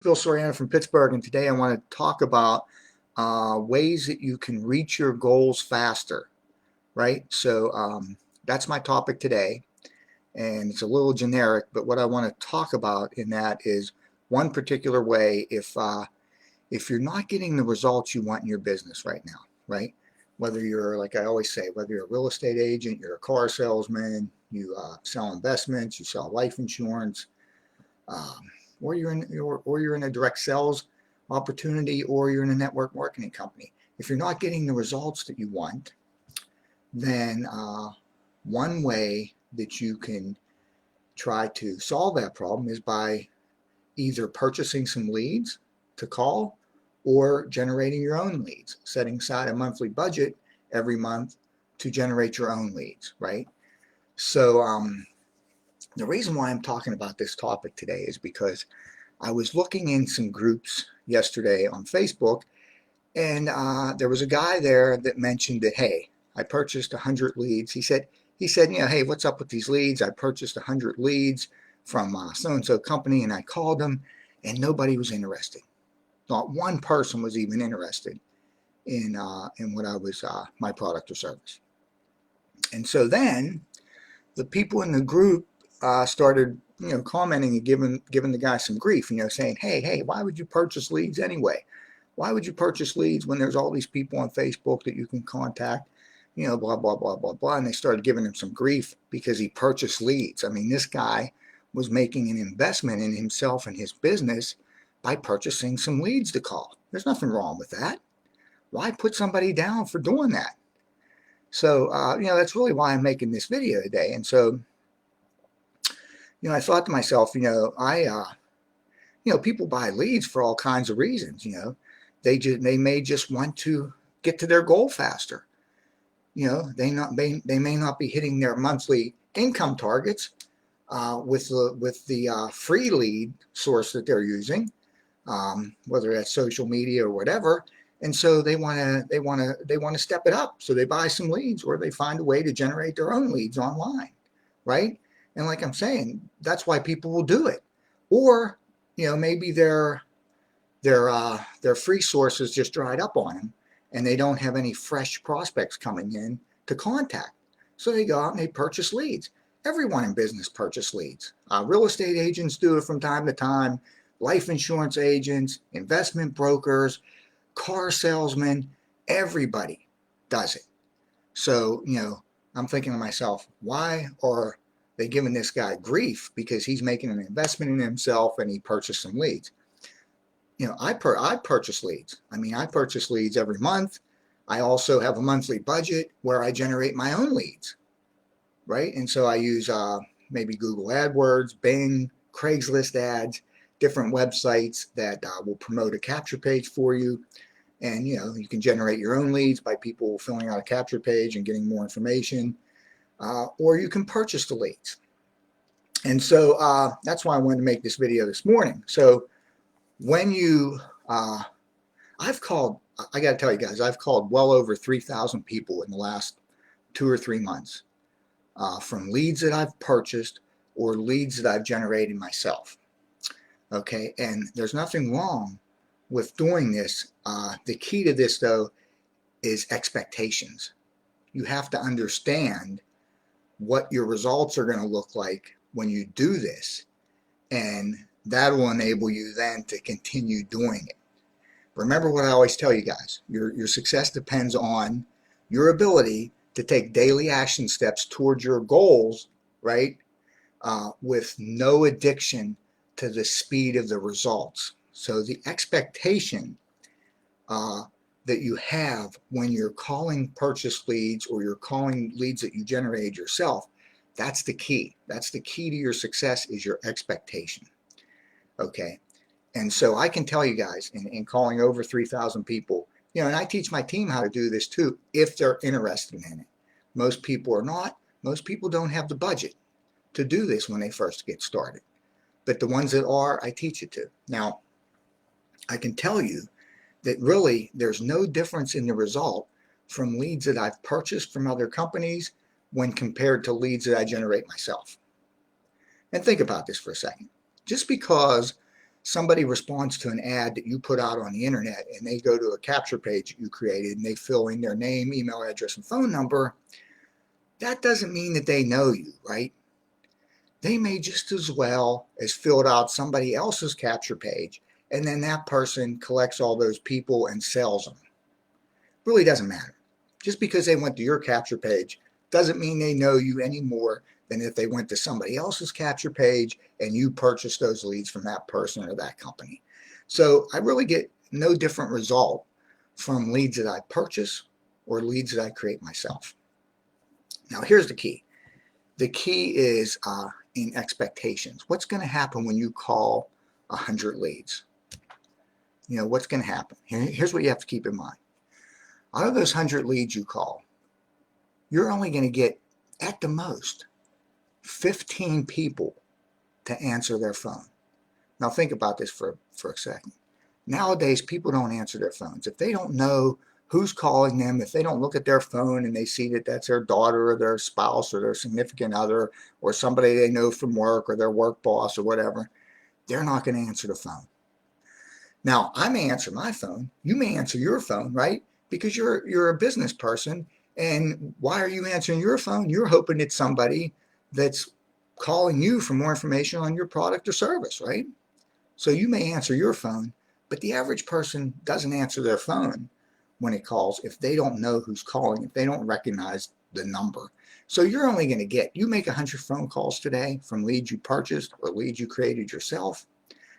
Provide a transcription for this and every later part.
Phil Soriano from Pittsburgh, and today I want to talk about ways that you can reach your goals faster, right? That's my topic today, and it's a little generic, but what I want to talk about in that is one particular way if you're not getting the results you want in your business right now, right? Whether you're, like I always say, whether you're a real estate agent, you're a car salesman, you sell investments, you sell life insurance, um, or you're in a direct sales opportunity, or you're in a network marketing company. If you're not getting the results that you want, then one way that you can try to solve that problem is by either purchasing some leads to call or generating your own leads, setting aside a monthly budget every month to generate your own leads, right? So, the reason why I'm talking about this topic today is because I was looking in some groups yesterday on Facebook, and there was a guy there that mentioned that, hey, I purchased 100 leads. He said, hey, what's up with these leads? I purchased 100 leads from so-and-so company, and I called them, and nobody was interested. Not one person was even interested in what I was my product or service. And so then the people in the group started, commenting and giving the guy some grief, saying, hey, why would you purchase leads anyway? Why would you purchase leads when there's all these people on Facebook that you can contact? Blah, blah, blah, blah, blah. And they started giving him some grief because he purchased leads. I mean, this guy was making an investment in himself and his business by purchasing some leads to call. There's nothing wrong with that. Why put somebody down for doing that? So, that's really why I'm making this video today. And so, I thought to myself, people buy leads for all kinds of reasons. They may just want to get to their goal faster. They may not be hitting their monthly income targets with the free lead source that they're using, whether that's social media or whatever. And so they want to step it up. So they buy some leads, or they find a way to generate their own leads online, right? And like I'm saying, that's why people will do it. Or maybe their free sources just dried up on them, and they don't have any fresh prospects coming in to contact. So they go out and they purchase leads. Everyone in business purchases leads. Real estate agents do it from time to time. Life insurance agents, investment brokers, car salesmen, everybody does it. So, I'm thinking to myself, why are they giving this guy grief because he's making an investment in himself and he purchased some leads? I purchase leads. I mean, I purchase leads every month. I also have a monthly budget where I generate my own leads, right? And so I use maybe Google AdWords, Bing, Craigslist ads, different websites that will promote a capture page for you. And, you can generate your own leads by people filling out a capture page and getting more information, or you can purchase the leads. And so that's why I wanted to make this video this morning. So when I've called, I got to tell you guys, I've called well over 3,000 people in the last 2 or 3 months from leads that I've purchased or leads that I've generated myself. Okay, and there's nothing wrong with doing this. The key to this, though, is expectations. You have to understand what your results are going to look like when you do this, and that will enable you then to continue doing it. Remember what I always tell you guys, your success depends on your ability to take daily action steps towards your goals, right, with no addiction to the speed of the results. So the expectation that you have when you're calling purchase leads or you're calling leads that you generated yourself, that's the key. That's the key to your success, is your expectation. Okay. And so I can tell you guys, in calling over 3,000 people, and I teach my team how to do this too, if they're interested in it. Most people are not. Most people don't have the budget to do this when they first get started. But the ones that are, I teach it to. Now, I can tell you that really there's no difference in the result from leads that I've purchased from other companies when compared to leads that I generate myself. And think about this for a second. Just because somebody responds to an ad that you put out on the internet and they go to a capture page that you created and they fill in their name, email address, and phone number, that doesn't mean that they know you, right? They may just as well as filled out somebody else's capture page, and then that person collects all those people and sells them. Really doesn't matter. Just because they went to your capture page doesn't mean they know you any more than if they went to somebody else's capture page and you purchased those leads from that person or that company. So I really get no different result from leads that I purchase or leads that I create myself. Now here's the key. The key is in expectations. What's going to happen when you call 100 leads? You know, what's going to happen? Here's what you have to keep in mind. Out of those 100 leads you call, you're only going to get, at the most, 15 people to answer their phone. Now think about this for a second. Nowadays, people don't answer their phones. If they don't know who's calling them, if they don't look at their phone and they see that that's their daughter or their spouse or their significant other or somebody they know from work or their work boss or whatever, they're not going to answer the phone. Now, I may answer my phone. You may answer your phone, right? Because you're a business person. And why are you answering your phone? You're hoping it's somebody that's calling you for more information on your product or service, right? So you may answer your phone, but the average person doesn't answer their phone when it calls if they don't know who's calling, if they don't recognize the number. So you're only going to get, you make 100 phone calls today from leads you purchased or leads you created yourself.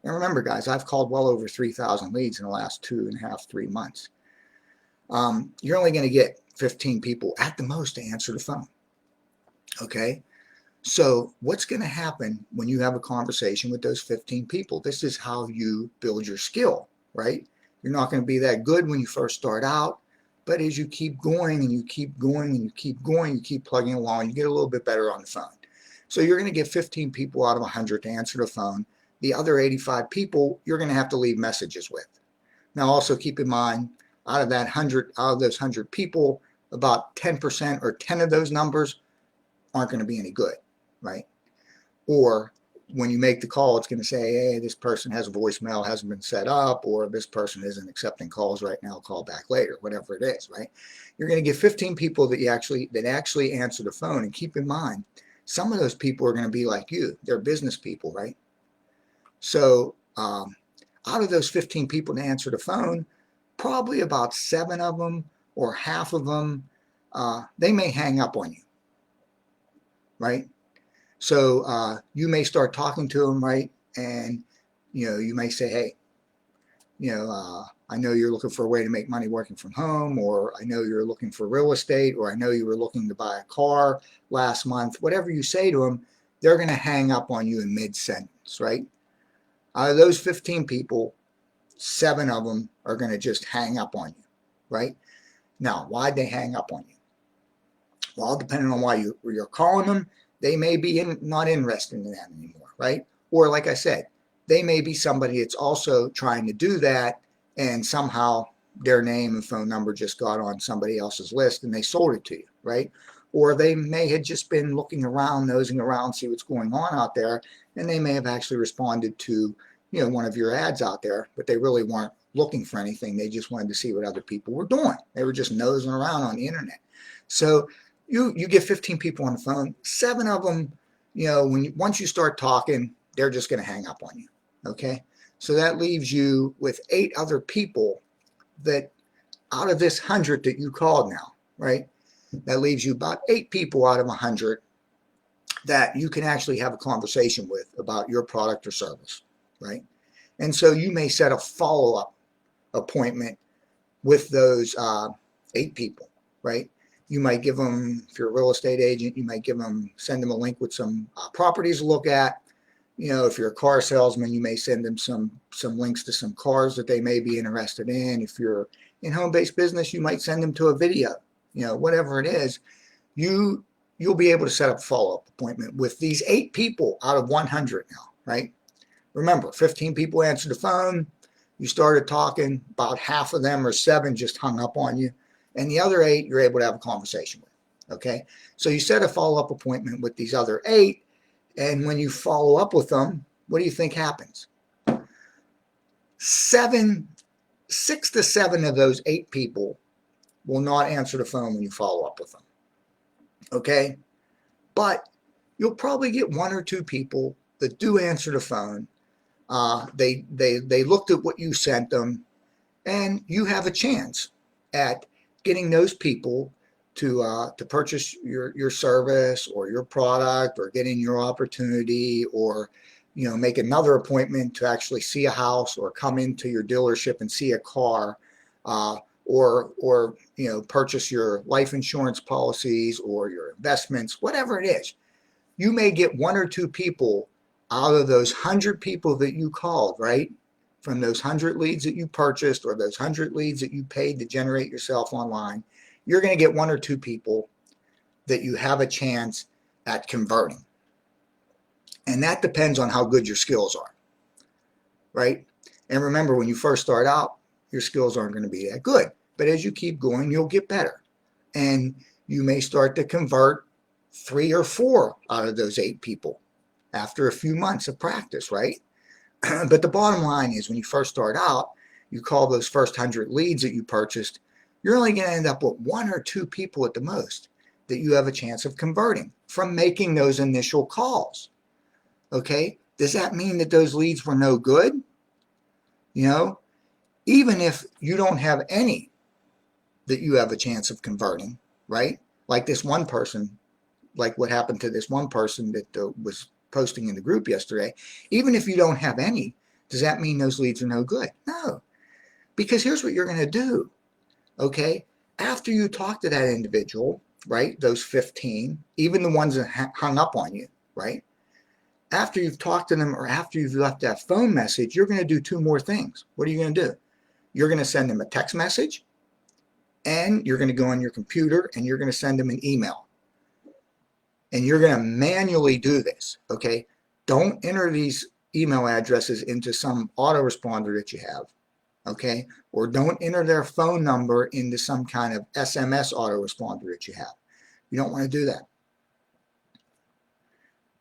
And remember, guys, I've called well over 3,000 leads in the last 2.5, 3 months. You're only going to get 15 people at the most to answer the phone. Okay? So what's going to happen when you have a conversation with those 15 people? This is how you build your skill, right? You're not going to be that good when you first start out, but as you keep going and you keep going and you keep going, you keep plugging along, you get a little bit better on the phone. So you're going to get 15 people out of 100 to answer the phone. The other 85 people, you're going to have to leave messages with. Now also keep in mind, out of those 100 people, about 10% or 10 of those numbers aren't going to be any good, right? Or when you make the call, it's going to say, hey, this person has a voicemail, hasn't been set up, or this person isn't accepting calls right now, call back later, whatever it is, right? You're going to get 15 people that actually answer the phone. And keep in mind, some of those people are going to be like you. They're business people, right? So out of those 15 people to answer the phone, probably about 7 of them or half of them, they may hang up on you, right? So you may start talking to them, right? And, you may say, hey, I know you're looking for a way to make money working from home, or I know you're looking for real estate, or I know you were looking to buy a car last month. Whatever you say to them, they're going to hang up on you in mid-sentence, right? Out of those 15 people, 7 of them are going to just hang up on you, right? Now, why'd they hang up on you? Well, depending on why you're calling them, they may be not interested in that anymore, right? Or like I said, they may be somebody that's also trying to do that, and somehow their name and phone number just got on somebody else's list and they sold it to you, right? Or they may have just been looking around, nosing around, see what's going on out there, and they may have actually responded to one of your ads out there, but they really weren't looking for anything. They just wanted to see what other people were doing. They were just nosing around on the internet. So you get 15 people on the phone. 7 of them, once you start talking, they're just going to hang up on you. Okay, so that leaves you with 8 other people that, out of this 100 that you called now, right? That leaves you about 8 people out of 100 that you can actually have a conversation with about your product or service, right? And so you may set a follow-up appointment with those 8 people, right? You might give them, if you're a real estate agent, you might send them a link with some properties to look at. If you're a car salesman, you may send them some links to some cars that they may be interested in. If you're in home-based business, you might send them to a video. Whatever it is, you'll be able to set up a follow-up appointment with these 8 people out of 100 now, right? Remember, 15 people answered the phone. You started talking, about half of them or 7 just hung up on you. And the other 8, you're able to have a conversation with, okay? So you set a follow-up appointment with these other 8, and when you follow up with them, what do you think happens? Six to seven of those 8 people will not answer the phone when you follow up with them. Okay? But you'll probably get 1 or 2 people that do answer the phone. They looked at what you sent them, and you have a chance at getting those people to purchase your service or your product, or get in your opportunity, or make another appointment to actually see a house, or come into your dealership and see a car, or purchase your life insurance policies or your investments, whatever it is. You may get 1 or 2 people out of those 100 people that you called, right? From those 100 leads that you purchased, or those 100 leads that you paid to generate yourself online, you're going to get 1 or 2 people that you have a chance at converting. And that depends on how good your skills are, right? And remember, when you first start out, your skills aren't going to be that good. But as you keep going, you'll get better. And you may start to convert 3 or 4 out of those 8 people after a few months of practice, right? But the bottom line is, when you first start out, you call those first 100 leads that you purchased, you're only going to end up with 1 or 2 people at the most that you have a chance of converting from making those initial calls. Okay? Does that mean that those leads were no good? Even if you don't have any that you have a chance of converting, right? Like this one person, like what happened to this one person that was posting in the group yesterday. Even if you don't have any, does that mean those leads are no good? No, because here's what you're going to do. Okay, after you talk to that individual, right, those 15, even the ones that hung up on you, right, after you've talked to them, or after you've left that phone message, you're going to do 2 more things. What are you going to do? You're going to send them a text message, and you're going to go on your computer and you're going to send them an email. And you're going to manually do this, okay? Don't enter these email addresses into some autoresponder that you have, okay? Or don't enter their phone number into some kind of SMS autoresponder that you have. You don't want to do that.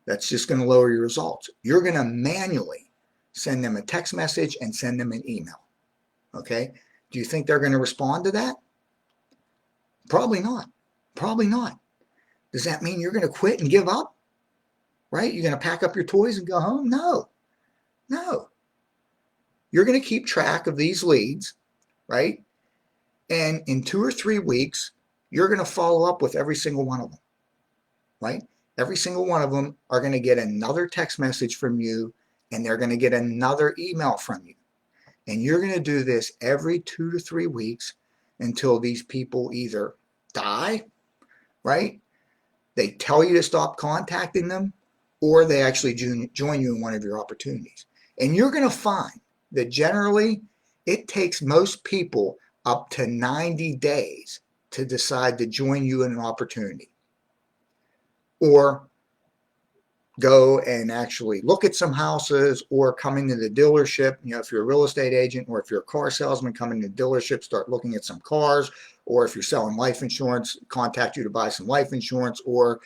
That's just going to lower your results. You're going to manually send them a text message and send them an email, okay? Do you think they're going to respond to that? Probably not. Probably not. Does that mean you're going to quit and give up? Right? You're going to pack up your toys and go home? No. No. You're going to keep track of these leads, right? And in 2 or 3 weeks, you're going to follow up with every single one of them, right? Every single one of them are going to get another text message from you, and they're going to get another email from you. And you're going to do this every 2 to 3 weeks until these people either die, right? They tell you to stop contacting them, or they actually join you in one of your opportunities. And you're going to find that generally it takes most people up to 90 days to decide to join you in an opportunity, or go and actually look at some houses, or come into the dealership. If you're a real estate agent, or if you're a car salesman, come into the dealership, start looking at some cars. Or if you're selling life insurance, contact you to buy some life insurance, or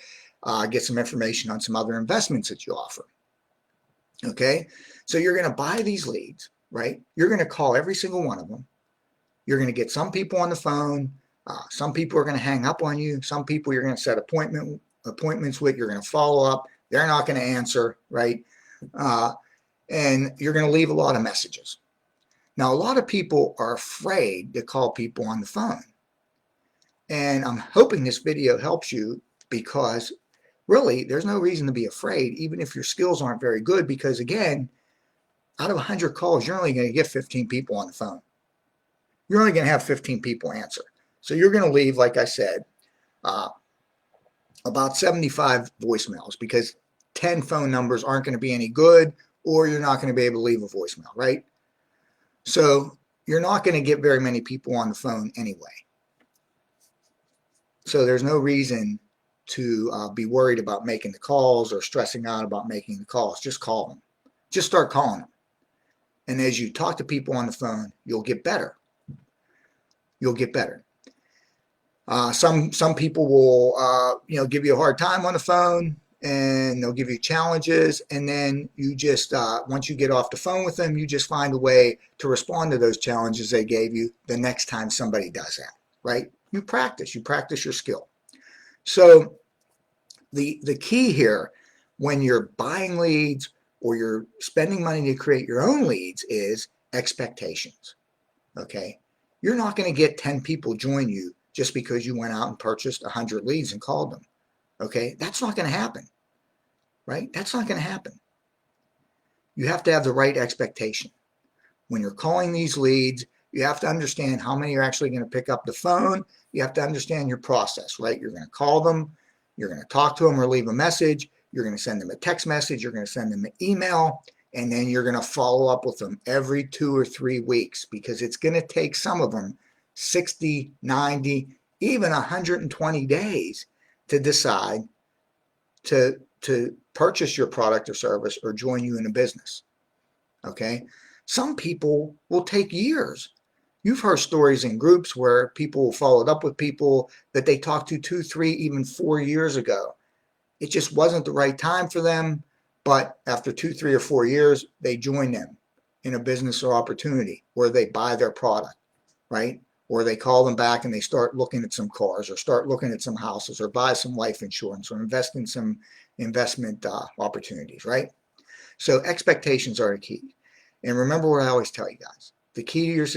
get some information on some other investments that you offer. Okay, so you're going to buy these leads, right? You're going to call every single one of them. You're going to get some people on the phone. Some people are going to hang up on you. Some people you're going to set appointments with. You're going to follow up. They're not going to answer, right? And you're going to leave a lot of messages. Now, a lot of people are afraid to call people on the phone. And I'm hoping this video helps you, because really there's no reason to be afraid, even if your skills aren't very good, because again, out of 100 calls, you're only going to get 15 people on the phone. You're only going to have 15 people answer. So you're going to leave, like I said, about 75 voicemails, because 10 phone numbers aren't going to be any good, or you're not going to be able to leave a voicemail, right? So you're not going to get very many people on the phone anyway. So there's no reason to be worried about making the calls or stressing out about making the calls. Just call them. Just start calling them. And as you talk to people on the phone, you'll get better. You'll get better. Some people will give you a hard time on the phone. and they'll give you challenges, and then you just once you get off the phone with them, you just find a way to respond to those challenges they gave you the next time somebody does that, right? You practice your skill. So the key here when you're buying leads or you're spending money to create your own leads is expectations. Okay, you're not going to get 10 people join you just because you went out and purchased 100 leads and called them. Okay, that's not going to happen, right? That's not going to happen. You have to have the right expectation. When you're calling these leads, you have to understand how many are actually going to pick up the phone. You have to understand your process, right? You're going to call them, you're going to talk to them or leave a message, you're going to send them a text message, you're going to send them an email, and then you're going to follow up with them every 2 or 3 weeks, because it's going to take some of them 60, 90, even 120 days to decide to purchase your product or service or join you in a business. Okay, some people will take years. You've heard stories in groups where people followed up with people that they talked to 2, 3, even 4 years ago. It just wasn't the right time for them, but after 2, 3, or 4 years, they join them in a business or opportunity where they buy their product, right? Or they call them back and they start looking at some cars or start looking at some houses or buy some life insurance or invest in some investment opportunities, right? So expectations are the key. And remember what I always tell you guys, the key to your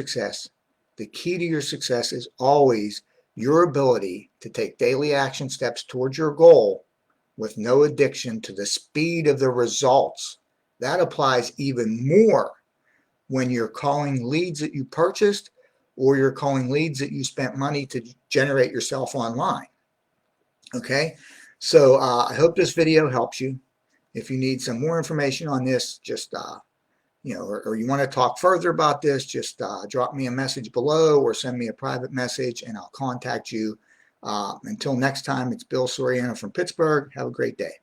success is always your ability to take daily action steps towards your goal with no addiction to the speed of the results. That applies even more when you're calling leads that you purchased or you're calling leads that you spent money to generate yourself online. Okay, so I hope this video helps you. If you need some more information on this, just or you want to talk further about this, just drop me a message below or send me a private message and I'll contact you. Until next time, it's Bill Soriano from Pittsburgh. Have a great day.